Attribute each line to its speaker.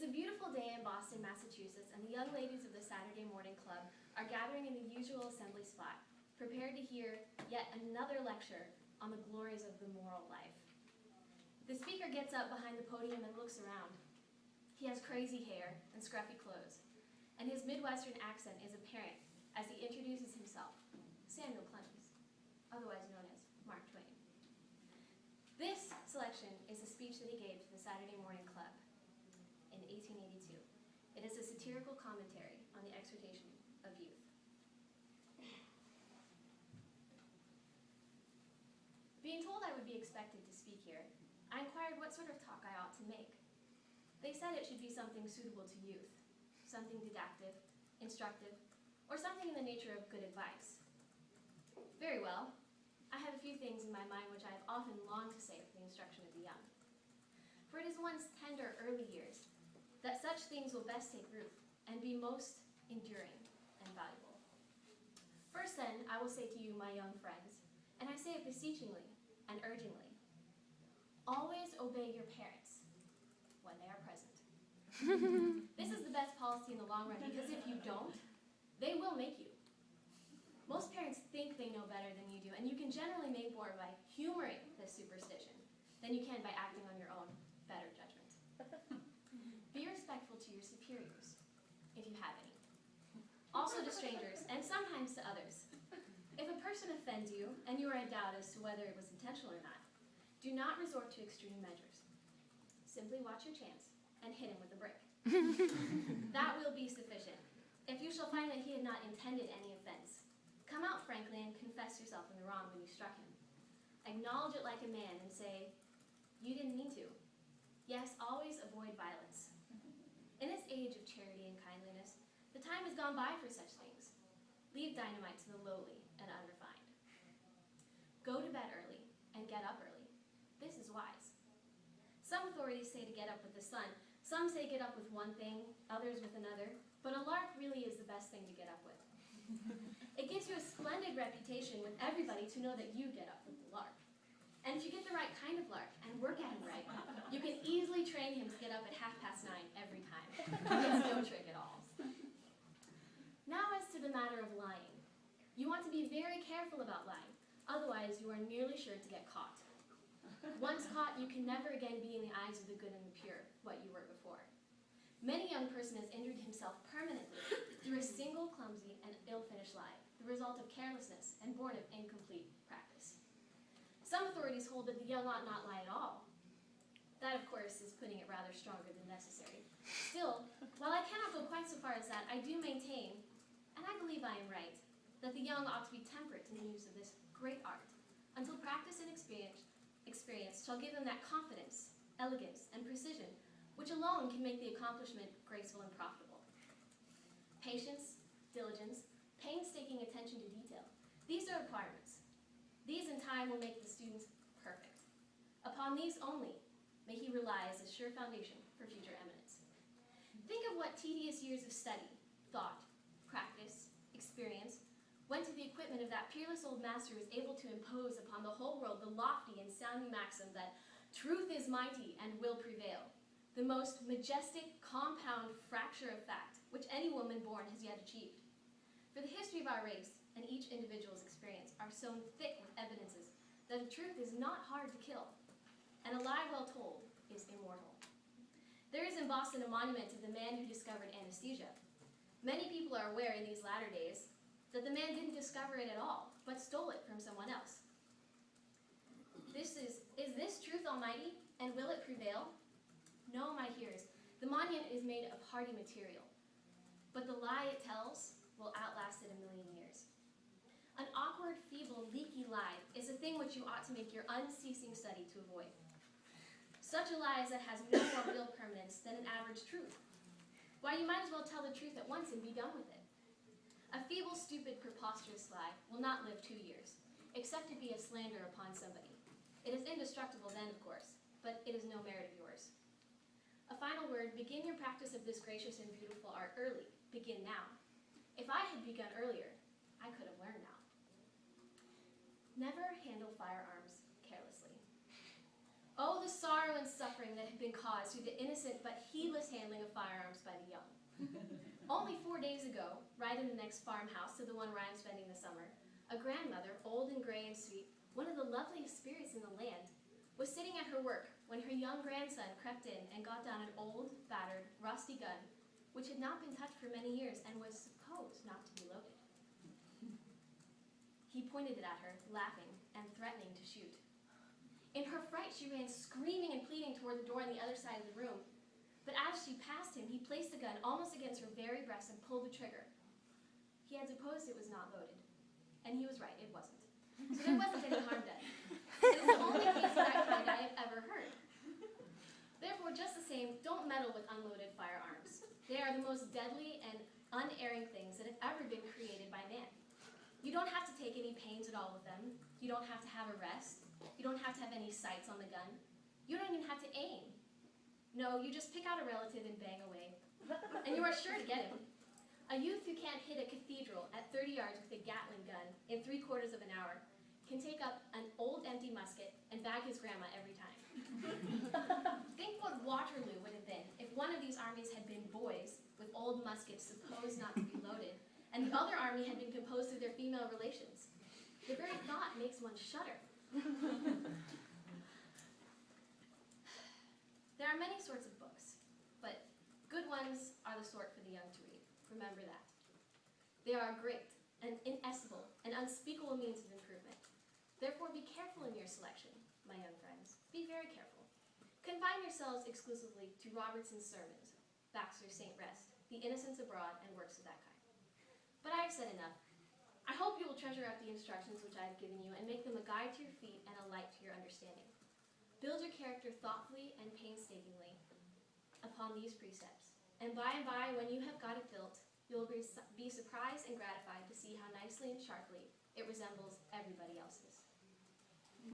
Speaker 1: a beautiful day in Boston, Massachusetts, and the young ladies of the Saturday Morning Club are gathering in the usual assembly spot, prepared to hear yet another lecture on the glories of the moral life. The speaker gets up behind the podium and looks around. He has crazy hair and scruffy clothes, and his Midwestern accent is apparent as he introduces himself, Samuel Clemens, otherwise known as Mark Twain. This selection is a speech that he gave to the Saturday Morning Club in 1882. It is a satirical commentary on the exhortation of youth. Being told I would be expected to speak here, I inquired what sort of talk I ought to make. They said it should be something suitable to youth, something didactic, instructive, or something in the nature of good advice. Very well. I have a few things in my mind which I have often longed to say for the instruction of the young. For it is one's tender early years that such things will best take root and be most enduring and valuable. First then, I will say to you, my young friends, and I say it beseechingly and urgingly, always obey your parents when they are present. This is the best policy in the long run, because if you don't, they will make you. Most parents think they know better than you do, and you can generally make more by humoring this superstition than you can by acting on your own better judgment. Be respectful to your superiors, if you have any. Also to strangers, and sometimes to others. If a person offends you, and you are in doubt as to whether it was intentional or not, do not resort to extreme measures. Simply watch your chance and hit him with a brick. That will be sufficient. If you shall find that he had not intended any offense, come out frankly and confess yourself in the wrong when you struck him. Acknowledge it like a man and say, you didn't mean to. Yes, always avoid violence. In this age of charity and kindliness, the time has gone by for such things. Leave dynamite to the lowly and unrefined. Go to bed early and get up early. This is wise. Some authorities say to get up with the sun. Some say get up with one thing, others with another, but a lark really is the best thing to get up with. It gives you a splendid reputation with everybody to know that you get up with the lark. And if you get the right kind of lark and work at him right, you can easily train him to get up at 9:30 every time. It's no trick at all. Now as to the matter of lying. You want to be very careful about lying, otherwise you are nearly sure to get caught. Once caught, you can never again be in the eyes of the good and the pure what you were before. Many young person has injured himself permanently through a single clumsy and ill-finished lie, the result of carelessness and born of incomplete practice. Some authorities hold that the young ought not lie at all. That, of course, is putting it rather stronger than necessary. Still, while I cannot go quite so far as that, I do maintain, and I believe I am right, that the young ought to be temperate in the use of this great art, until practice and experience shall give them that confidence, elegance, and precision which alone can make the accomplishment graceful and profitable. Patience, diligence, painstaking attention to detail, these are requirements. These in time will make the students perfect. Upon these only may he rely as a sure foundation for future eminence. Think of what tedious years of study, thought, practice, experience, went to the equipment of that peerless old master who was able to impose upon the whole world the lofty and sounding maxim that truth is mighty and will prevail, the most majestic, compound fracture of fact which any woman born has yet achieved. For the history of our race and each individual's experience are sown thick with evidences that the truth is not hard to kill, and a lie well told is immortal. There is in Boston a monument to the man who discovered anesthesia. Many people are aware in these latter days that the man didn't discover it at all, but stole it from someone else. Is this truth almighty, and will it prevail? No, my hearers, the monument is made of hardy material, but the lie it tells will outlast it 1,000,000 years. An awkward, feeble, leaky lie is a thing which you ought to make your unceasing study to avoid. Such a lie as that has no more real permanence than an average truth. Why, you might as well tell the truth at once and be done with it. A feeble, stupid, preposterous lie will not live 2 years, except to be a slander upon somebody. It is indestructible then, of course, but it is no merit of yours. A final word, begin your practice of this gracious and beautiful art early. Begin now. If I had begun earlier, I could have learned now. Never handle firearms carelessly. Oh, the sorrow and suffering that had been caused through the innocent but heedless handling of firearms by the young. Only 4 days ago, right in the next farmhouse to the one where I'm spending the summer, a grandmother, old and gray and sweet, one of the loveliest spirits in the land, was sitting at her work when her young grandson crept in and got down an old, battered, rusty gun, which had not been touched for many years and was supposed not to be loaded. He pointed it at her, laughing and threatening to shoot. In her fright, she ran screaming and pleading toward the door on the other side of the room. But as she passed him, he placed the gun almost against her very breast and pulled the trigger. He had supposed it was not loaded. And he was right, it wasn't. So there wasn't any harm done. It is the only case of that kind I have ever heard. Therefore, just the same, don't meddle with unloaded firearms. They are the most deadly and unerring things that have ever been created by man. You don't have to take any pains at all with them. You don't have to have a rest. You don't have to have any sights on the gun. You don't even have to aim. No, you just pick out a relative and bang away. And you are sure to get him. A youth who can't hit a cathedral at 30 yards with a Gatling gun in 3/4 of an hour can take up an old empty musket and bag his grandma every time. Think what Waterloo would have been if one of these armies had been boys with old muskets supposed not to be loaded, and the other army had been composed of their female relations. The very thought makes one shudder. There are many sorts of books, but good ones are the sort for the young to read. Remember that. They are great and inestimable and unspeakable means of improvement. Therefore, be careful in your selection, my young friends. Be very careful. Confine yourselves exclusively to Robertson's sermons, Baxter's St. Rest, The Innocents Abroad, and works of that kind. But I have said enough. I hope you will treasure up the instructions which I have given you and make them a guide to your feet and a light to your understanding. Build your character thoughtfully and painstakingly upon these precepts, and by, when you have got it built, you will be surprised and gratified to see how nicely and sharply it resembles everybody else's.